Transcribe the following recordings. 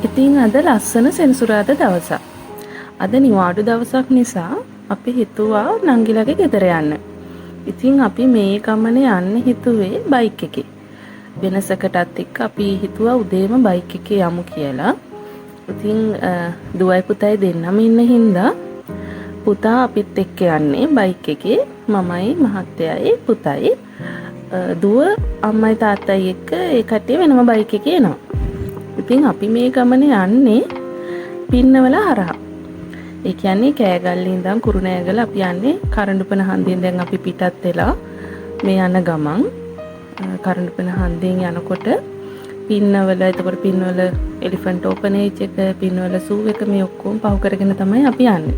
ඉතින් අද ලස්සන සෙනසුරාදා දවසක්. අද නිවාඩු දවසක් නිසා අපි හිතුවා නංගිලගේ ගෙදර යන්න. ඉතින් අපි මේ ගමනේ යන්න හිතුවේ බයික් එකේ. වෙනසකටත් එක්ක අපි හිතුවා උදේම බයික් එකේ යමු කියලා. ඉතින් දුවයි පුතයි දෙන්නම ඉන්න හින්දා පුතා අපිත් එක්ක යන්නේ බයික් එකේ. මමයි මහත්තයයි පුතයි. දුව අම්මයි තාත්තයි එක්ක ඒ කට්ටිය වෙනම බයික් එකේ එනවා. ඉතින් අපි මේ ගමනේ යන්නේ පින්නවල හරහා. ඒ කියන්නේ කෑගල්ලේ ඉඳන් කුරුණෑගල අපි යන්නේ කරඬුපන හන්දියෙන්. දැන් අපි පිටත් වෙලා මේ යන ගමන් කරඬුපන හන්දියෙන් යනකොට පින්නවල, එතකොට පින්නවල එලිෆන්ට් ඕපනේජ් එක, පින්නවල සූ එක මේ ඔක්කොම පහු කරගෙන තමයි අපි යන්නේ.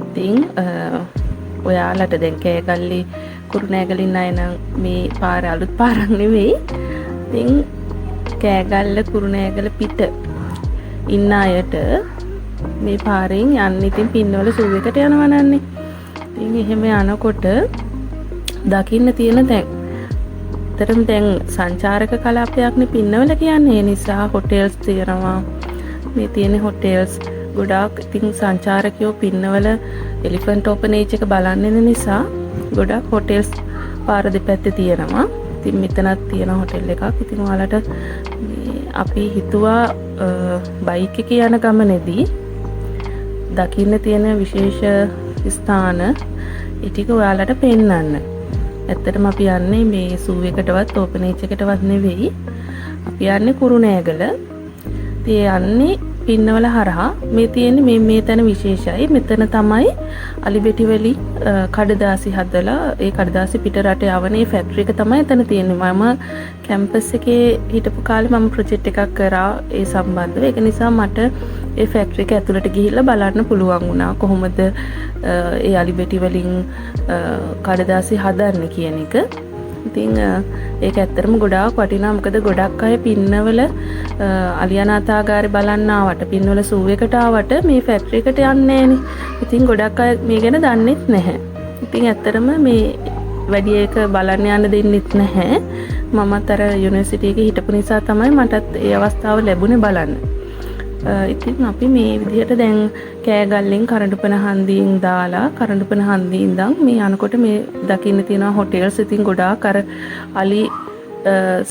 ඉතින් ඔයාලට දැන් කෑගල්ලේ කුරුණෑගලින් අය නම් මේ පාර අලුත් පාරක් නෙවෙයි. ඉතින් කෑගල්ල කුරුණෑගල පිට ඉන්න අයට මේ පාරෙන් යන්න ඉතින් පින්නවල සූ එකට යනවා නන්නේ. ඉතින් එහෙම යනකොට දකින්න තියෙන දැන් සංචාරක කලාපයක්නේ පින්නවල කියන්නේ. ඒ නිසා හොටෙල්ස් තියෙනවා. මේ තියෙන හොටෙල්ස් ගොඩාක්. ඉතින් සංචාරකයෝ පින්නවල එලිෆන්ට් ඕපනේජ් එක බලන්න එන නිසා ගොඩාක් හොටෙල්ස් පාර දෙපැත්තේ තියෙනවා. ඉතින් මෙතනත් තියෙන හොටෙල් එකක්. ඉතින් ඔයාලට අපි හිතුවා බයික් එකේ යන ගමනේදී දකින්න තියෙන විශේෂ ස්ථාන ටික ඔයාලට පෙන්වන්න. ඇත්තටම අපි යන්නේ මේ සූ එකටවත් ඕපනේජ් එකටවත් නෙවෙයි. අපි යන්නේ කුරුණෑගල. ඉතින් යන්නේ පින්නවල හරහා. මේ තියෙන්නේ මේ තැන විශේෂයි. මෙතන තමයි අලිබෙටිවැලි කඩදාසි හදලා ඒ කඩදාසි පිට රට යවනේ ෆැක්ටරි එක තමයි එතන තියෙන්නේ. මම කැම්පස් එකේ හිටපු කාලේ මම ප්‍රොජෙක්ට් එකක් කරා ඒ සම්බන්ධව. ඒක නිසා මට ඒ ෆැක්ටරි එක ඇතුළට ගිහිල්ලා බලන්න පුළුවන් වුණා කොහොමද ඒ අලිබෙටි වලින් කඩදාසි හදන්නේ කියන එක. ඉතින් ඒක ඇත්තටම ගොඩාක් වටිනා. මොකද ගොඩක් අය පින්නවල අලියානාථාගාරේ බලන්න ආවට, පින්නවල සූ එකට ආවට මේ ෆැක්ටරි එකට යන්නේ නැහනේ. ඉතින් ගොඩක් අය මේ ගැන දන්නෙත් නැහැ. ඉතින් ඇත්තටම මේ වැඩි එක බලන්න යන්න දෙන්නෙත් නැහැ. මමත් අර යුනිවර්සිටි එකේ හිටපු නිසා තමයි මටත් ඒ අවස්ථාව ලැබුණේ බලන්න. ඉතින් අපි මේ විදිහට දැන් කෑගල්ලෙන් කරඬුපන හන්දියෙන් දාලා කරඬුපන හන්දියෙන් ඉඳන් මේ යනකොට මේ දකින්න තියෙනවා හොටෙල්ස්. ඉතින් ගොඩාක් අර අලි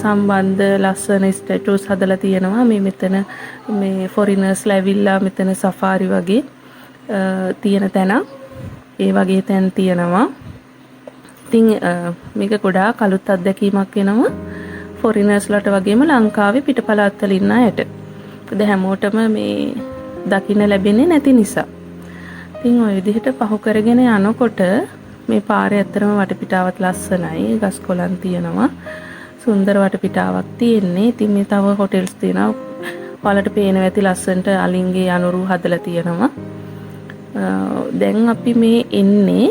සම්බන්ධ ලස්සන ස්ටැටුස් හදලා තියෙනවා. මේ මෙතන මේ ෆොරිනර්ස්ලා ඇවිල්ලා මෙතන සෆාරි වගේ තියෙන තැන ඒ වගේ තැන් තියෙනවා. ඉතින් මේක ගොඩාක් අලුත් අත්දැකීමක් වෙනවා ෆොරිනර්ස්ලාට වගේම ලංකාවේ පිටපළාත් වල ඉන්න අයට. මොකද හැමෝටම මේ දකින්න ලැබෙන්නේ නැති නිසා. ඉතින් ওই විදිහට පහු කරගෙන යනකොට මේ පාරේ ඇත්තටම වටපිටාවත් ලස්සනයි. ගස් කොළන් තියෙනවා. සුන්දර වටපිටාවක් තියෙන්නේ. ඉතින් මේ තව හොටෙල්ස් තියෙනවා. ඔයාලට පේනවා ඇති ලස්සනට අලින්ගේ අනුරු හදලා තියෙනවා. දැන් අපි මේ එන්නේ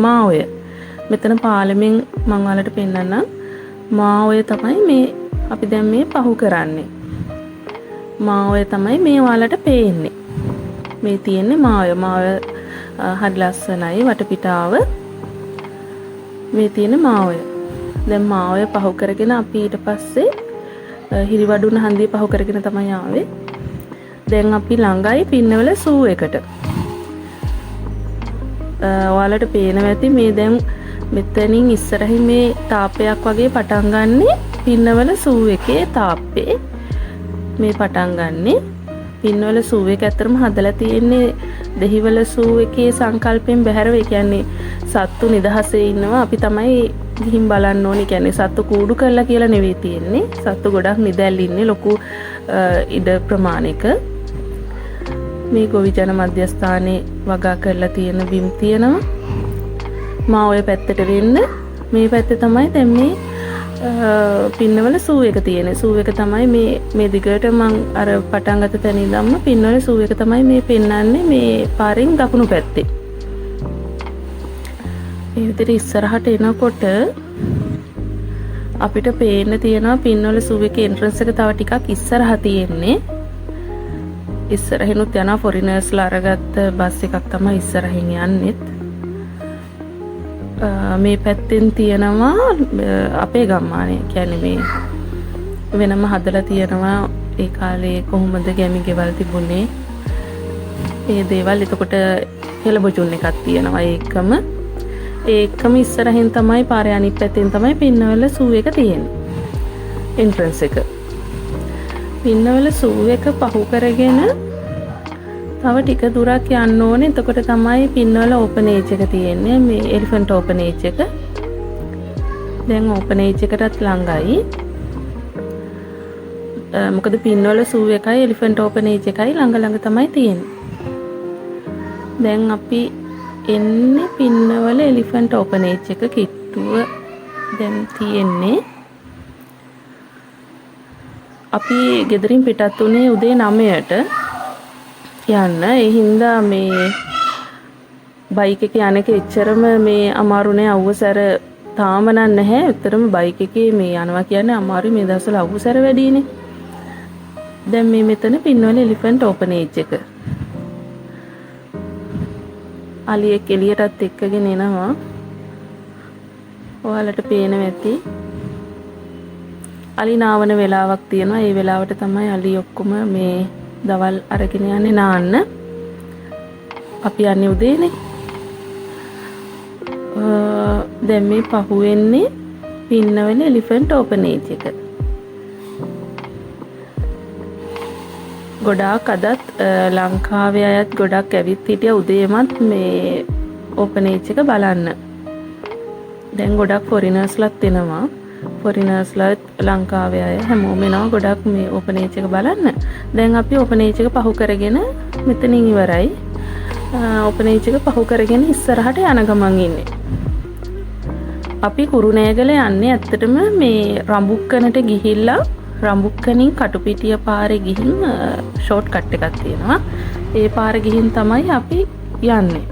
මාඔය. මෙතන පාලමෙන් මම ඔයාලට පෙන්නන්නම්. මාඔය තමයි මේ අපි දැන් මේ පහු කරන්නේ. මාඔය තමයි මේ ඔයාලට පේන්නේ. මේ තියෙන්නේ මාඔය. මාඔය හරි ලස්සනයි වටපිටාව. මේ තියෙන මාඔය. දැන් මාඔය පහු කරගෙන අපි ඊට පස්සේ හිරිවඩුන හන්දිය පහු කරගෙන තමයි ආවේ. දැන් අපි ළඟයි පින්නවල සූ එකට. ඔයාලට පේනවා ඇති මේ දැන් මෙතනින් ඉස්සරහින් මේ තාපයක් වගේ පටන් ගන්නෙ පින්නවල සූ එකේ තාප්පේ. මේ පටන් ගන්නෙ පින්නවල සූ එක ඇත්තටම හදලා තියෙන්නේ දෙහිවල සූ එකේ සංකල්පයෙන් බැහැරව. ඒ කියන්නේ සත්තු නිදහසේ ඉන්නවා. අපි තමයි ගිහින් බලන්න ඕනේ. කියන්නේ සත්තු කූඩු කරලා කියලා නෙවෙයි තියෙන්නේ. සත්තු ගොඩක් නිදැල් ඉන්නේ ලොකු ඉඩ ප්‍රමාණයක. මේ ගොවි ජන මධ්‍යස්ථානයේ වගා කරලා තියෙන බිම් තියෙනවා. මාඔය පැත්තට වෙන්න මේ පැත්තේ තමයි දැන් මේ පින්නවල සූ එක තියෙන්නේ. සූ එක තමයි මේ දිගට මං අර පටන් ගත්ත තැන ඉඳන්ම පින්නවල සූ එක තමයි මේ පෙන්වන්නේ මේ පාරෙන් දකුණු පැත්තේ. මේ විදිහට ඉස්සරහට එනකොට අපිට පේන්න තියෙනවා පින්නවල සූ එකේ එන්ට්‍රන්ස් එක තව ටිකක් ඉස්සරහා තියෙන්නේ. ඉස්සරහිනුත් යනවා ෆොරිනර්ස්ලා අරගත්ත බස් එකක් තමයි ඉස්සරහින් යන්නෙත්. මේ පැත්තෙන් තියෙනවා අපේ ගම්මානය. කියන්නේ මේ වෙනම හදලා තියෙනවා ඒ කාලේ කොහොමද ගැමි ගෙවල් තිබුණේ ඒ දේවල් එතකොට හෙළබොජුන් එකක් තියෙනවා ඒකම ඉස්සරහින් තමයි පාරේ අනිත් පැත්තෙන් තමයි පින්නවල සූ එක තියෙන්නේ එන්ට්‍රන්ස් එක පින්නවල සූ එක පහු කරගෙන තව ටික දුරක් යන්න ඕනේ එතකොට තමයි පින්නවල ඕපන් ඒජ් එක තියෙන්නේ මේ එලිෆන්ට් ඕපන් ඒජ් එක දැන් ඕපන් ඒජ් එකටත් ළඟයි මොකද පින්නවල සූ එකයි එලිෆන්ට් ඕපන් ඒජ් එකයි ළඟ තමයි තියෙන්නේ දැන් අපි එන්නේ පින්නවල එලිෆන්ට් ඕපන් ඒජ් එක කිට්ටුව දැන් තියෙන්නේ අපි ගෙදරින් පිටත් උනේ උදේ 9ට යන්න ඒ හින්දා මේ බයික් එකේ යන එක එච්චරම මේ අමාරු නෑ අවුසර තාම නැහැ උතරම බයික් එකේ මේ යනවා කියන්නේ අමාරුයි මේ දවස්වල අවුසර වැඩිනේ දැන් මේ මෙතන පින්නවල එලිෆන්ට් ඕපන් ඒජ් එක අලියෙක් එළියටත් එක්කගෙන එනවා ඔයාලට පේනවා ඇති අලි නාවන වෙලාවක් තියෙනවා ඒ වෙලාවට තමයි අලි ඔක්කොම මේ දවල් අරගෙන යන්නේ නාන්න අපි යන්නේ උදේනේ දැන් මේ පහුවෙන්නේ පින්නවල එලිෆන්ට් ඕපන් ඒජ් එක ගොඩාක් අදත් ලංකාවේ අයත් ගොඩක් ඇවිත් හිටියා උදේමත් මේ ඕපන් ඒජ් එක බලන්න දැන් ගොඩක් ෆොරිනර්ස්ලාත් එනවා ෆොරිනර්ස්ලාත් ලංකාවේ අය හැමෝම එනවා ගොඩක් මේ ඕපන් ඒජ් එක බලන්න දැන් අපි ඕපන් ඒජ් එක පහු කරගෙන මෙතනින් ඉවරයි ඕපන් ඒජ් එක පහු කරගෙන ඉස්සරහට යන ගමන් ඉන්නේ අපි කුරුණෑගල යන්නේ ඇත්තටම මේ රඹුක්කනට ගිහිල්ලා රඹුක්කනින් කටුපිටිය පාරේ ගිහින් ෂෝට් කට් එකක් තියෙනවා ඒ පාර ගිහින් තමයි අපි යන්නේ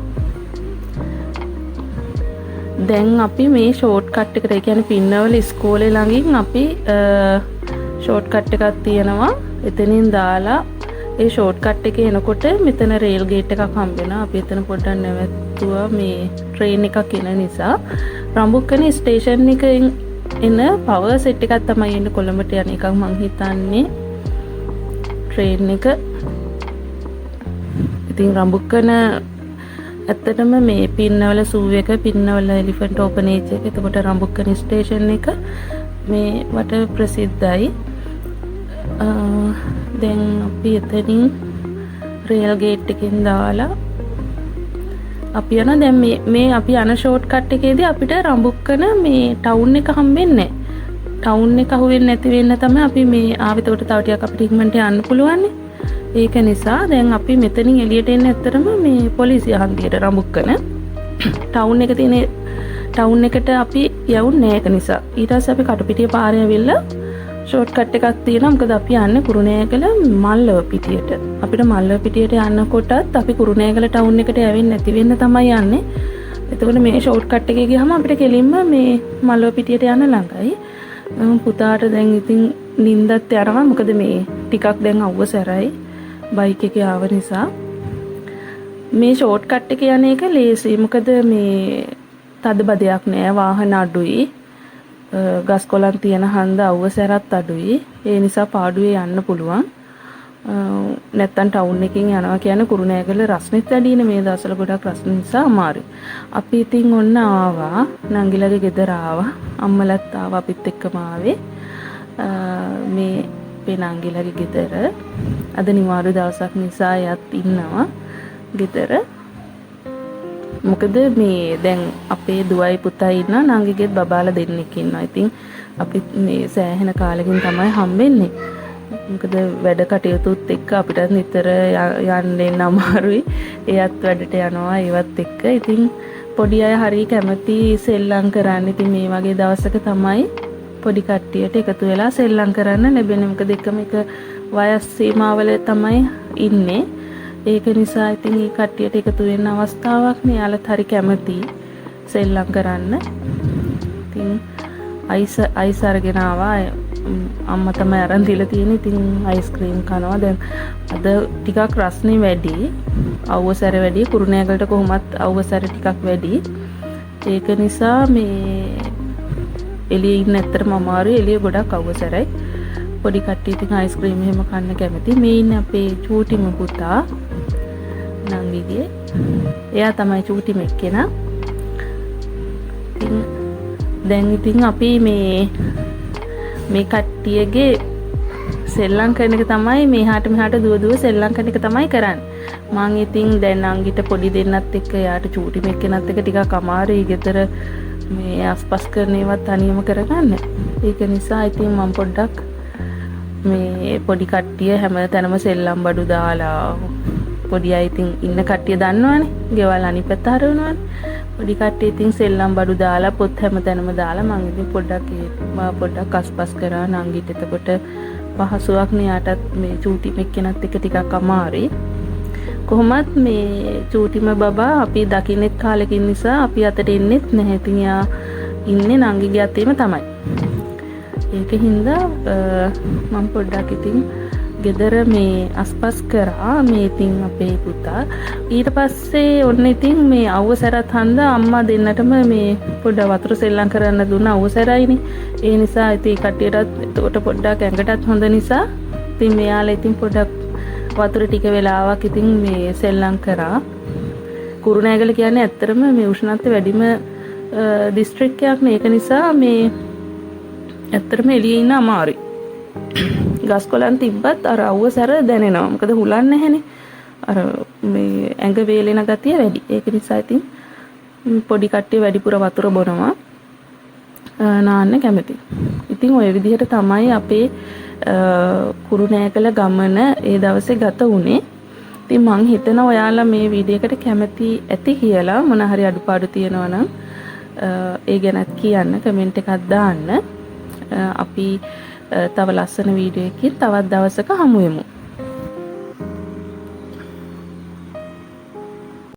දැන් අපි මේ ෂෝට් කට් එකට ඒ කියන්නේ පින්නවල ඉස්කෝලේ ළඟින් අපි ෂෝට් කට් එකක් තියෙනවා එතනින් දාලා ඒ ෂෝට් කට් එකේ එනකොට මෙතන රේල් ගේට් එකක් හම්බ වෙනවා අපි එතන පොඩ්ඩක් නැවතුවා මේ ට්‍රේන් එකක් එන නිසා රඹුක්කනේ ස්ටේෂන් එකෙන් එන පවර් සෙට් එකක් තමයි එන්නේ කොළඹට යන එකක් මං හිතන්නේ ට්‍රේන් එක ඉතින් රඹුක්කන ඇත්තටම මේ පින්නවල සූ එක පින්නවල එලිෆන්ට් ඕපන් ඒජ් එක එතකොට රඹුක්කන ස්ටේෂන් එක මේ වට ප්‍රසිද්ධයි දැන් අපි එතනින් රේල් ගේට් එකෙන් දාලා අපි යන දැන් මේ අපි යන ෂෝට් කට් එකේදී අපිට රඹුක්කන මේ ටවුන් එක හම්බෙන්නේ ටවුන් එක අහුවෙන්නේ නැති වෙන්න තමයි අපි මේ ආවෙ එතකොට තව ටිකක් අපිට ඉක්මනට යන්න පුළුවන් ඒක නිසා දැන් අපි මෙතනින් එළියට එන්නේ ඇත්තටම මේ පොලිසිය හන්දියට රඹුක්කන ටවුන් එක තියෙන ටවුන් එකට අපි යවුන්නේ නැහැ ඒක නිසා ඊට පස්සේ අපි කටුපිටිය පාරේ ඇවිල්ලා ෂෝට් කට් එකක් තියෙනවා මොකද අපි යන්නේ කුරුණෑගල මල්ලව පිටියට අපිට මල්ලව පිටියට යනකොටත් අපි කුරුණෑගල ටවුන් එකට යවෙන්නේ නැති වෙන්න තමයි යන්නේ එතකොට මේ ෂෝට් කට් එකේ ගියාම අපිට කෙලින්ම මේ මල්ලව පිටියට යන්න ළඟයි පුතාට දැන් ඉතින් නිින්දත් යනවා මොකද මේ ටිකක් දැන් අවුවසරයි බයික් එකේ ආව නිසා මේ ෂෝට් කට් එකේ යන එක ලේසි මොකද මේ තද බදයක් නෑ වාහන අඩුයි ගස් කොළන් තියෙන හන්ද අවුවසරත් අඩුයි ඒ නිසා පාඩුවේ යන්න පුළුවන් නැත්තම් ටවුන් එකකින් යනවා කියන්නේ කුරුණෑගල රස්නෙත් වැඩිනේ මේ දවස්වල ගොඩක් රස්න නිසා අමාරුයි අපි ඉතින් ඔන්න ආවා නංගිලගේ ගෙදර ආවා අම්මලත් ආවා අපිත් එක්කම ආවේ මේ නංගිලගේ ගෙදර අද නිවාඩු දවසක් නිසා යත් ඉන්නවා ගෙදර මොකද මේ දැන් අපේ දුවයි පුතයි ඉන්න නංගිගෙත් බබාලා දෙන්නෙක් ඉන්නවා. ඉතින් අපි මේ සෑහෙන කාලෙකින් තමයි හම්බෙන්නේ. මොකද වැඩ කටයුතුත් එක්ක අපිට නිතර යන්න අමාරුයි. එයත් වැඩට යනවා ඒවත් එක්ක. ඉතින් පොඩි අය හරිය කැමති සෙල්ලම් කරන්න. ඉතින් මේ වගේ දවසක තමයි පොඩි කට්ටියට එකතු වෙලා සෙල්ලම් කරන්න ලැබෙන්නේ. මොකද එකම එක වයස් සීමාවල තමයි ඉන්නේ. ඒක නිසා ඉතින් මේ කට්ටියට එකතු වෙන්න අවස්ථාවක් නේ. යාලත් හරි කැමති සෙල්ලම් කරන්න. ඉතින් අයිස් අරගෙන ආවා. අම්මා තමයි අරන් දීලා තියෙන්නේ. ඉතින් අයිස්ක්‍රීම් කනවා. දැන් අද ටිකක් රස්නේ වැඩි. අවුවසර වැඩි. කුරුණෑගලට කොහොමත් අවුවසර ටිකක් වැඩි. ඒක නිසා මේ එළියේ ඉන්න ඇත්තටම අමාරුයි. එළිය ගොඩක් අවුවසරයි. පොඩි කට්ටිය ඉතින් අයිස්ක්‍රීම් එහෙම කන්න කැමති. මේ ඉන්නේ අපේ චූටිම පුතා නංගිගේ. එයා තමයි චූටිම එක්කෙනා. ඉතින් දැන් ඉතින් අපි මේ කට්ටියගේ සෙල්ලම් කරන එක තමයි මෙහාට මෙහාට දුව සෙල්ලම් කරන එක තමයි කරන්නේ. මං ඉතින් දැන් අංගිට පොඩි දෙන්නත් එක්ක යාට චූටි මෙක්කෙනත් එක්ක ටිකක් අමාරුයි ගෙදර මේ අස්පස් කරන ඒවත් තනියම කරගන්න. ඒක නිසා ඉතින් මම පොඩ්ඩක් මේ පොඩි කට්ටිය හැම තැනම සෙල්ලම් බඩු දාලා පොඩි අය ඉතින් ඉන්න කට්ටිය දන්නවනේ. ගෙවල් අනිත් පැත්ත හරවනවනේ. පොඩි කට්ටිය ඉතින් සෙල්ලම් බඩු දාලා පොත් හැම තැනම දාලා මං ඉතින් පොඩ්ඩක් අස්පස් කරා නංගිට. එතකොට පහසුවක් නේ යාටත් මේ චූටි මෙක්කෙනත් එක්ක ටිකක් අමාරුයි. කොහොමත් මේ චූටිම බබා අපි දකින්නෙත් කාලෙකින් නිසා අපි අතට එන්නෙත් නැහැ. ඉතින් යා ඉන්නේ නංගිගේ අතේම තමයි. ඒකින්ද මම පොඩ්ඩක් ඉතින් ගෙදර මේ අස්පස් කරා මේ ඉතින් අපේ පුතා. ඊට පස්සේ ඔන්න ඉතින් මේ අවසරත් හන්දා අම්මා දෙන්නටම මේ පොඩ වතුර සෙල්ලම් කරන්න දුන්න අවසරයිනේ. ඒ නිසා ඉතින් කට්ටියටත් එතකොට පොඩ්ඩක් ඇඟටත් හොඳ නිසා ඉතින් මෙයාලා ඉතින් පොඩ්ඩක් වතුර ටික වෙලාවක් ඉතින් මේ සෙල්ලම් කරා. කුරුණෑගල කියන්නේ ඇත්තටම මේ උෂ්ණත්වය වැඩිම දිස්ත්‍රික්කයක් නේ. ඒක නිසා මේ ඇත්තටම එළියේ ඉන්න අමාරුයි. ගස් කොළන් තිබ්බත් අර අවසර දැනෙනවා. මොකද හුලන්නේ නැහැනේ. අර මේ ඇඟ වේලෙන ගතිය වැඩි. ඒක නිසා ඉතින් පොඩි කට්ටිය වැඩිපුර වතුර බොනවා. නාන්න කැමති. ඉතින් ওই විදිහට තමයි අපේ කුරුණෑගල ගමන ඒ දවසේ ගත වුණේ. ඉතින් මං හිතනවා ඔයාලා මේ වීඩියෝ එකට කැමති ඇති කියලා. මොන හරි අඩුපාඩු තියෙනවා නම් ඒ ගැනත් කියන්න කමෙන්ට් එකක් දාන්න. අපි තව ලස්සන වීඩියෝ එකකින් තවත් දවසක හමු වෙමු.